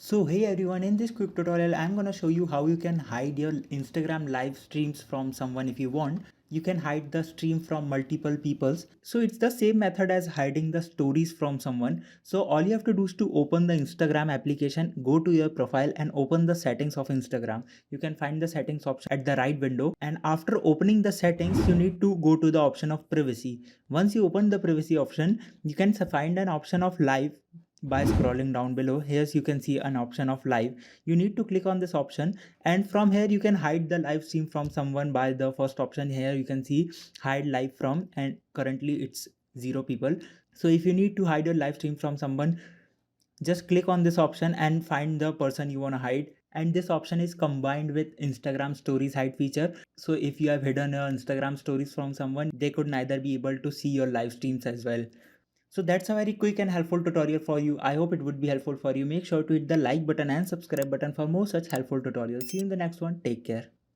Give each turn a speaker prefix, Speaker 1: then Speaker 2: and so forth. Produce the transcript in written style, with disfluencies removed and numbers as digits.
Speaker 1: So hey everyone, in this quick tutorial I'm gonna show you how you can hide your Instagram live streams from someone if you want. You can hide the stream from multiple peoples. So it's the same method as hiding the stories from someone. So all you have to do is to open the Instagram application, go to your profile and open the settings of Instagram. You can find the settings option at the right window, and after opening the settings you need to go to the option of privacy. Once you open the privacy option, you can find an option of live by scrolling down below. Here you can see an option of live. You need to click on this option, and from here you can hide the live stream from someone by the first option. Here you can see hide live from, and currently it's 0 people. So if you need to hide your live stream from someone, just click on this option and find the person you want to hide. And this option is combined with Instagram stories hide feature. So if you have hidden your Instagram stories from someone, they could neither be able to see your live streams as well. So that's a very quick and helpful tutorial for you. I hope it would be helpful for you. Make sure to hit the like button and subscribe button for more such helpful tutorials. See you in the next one. Take care.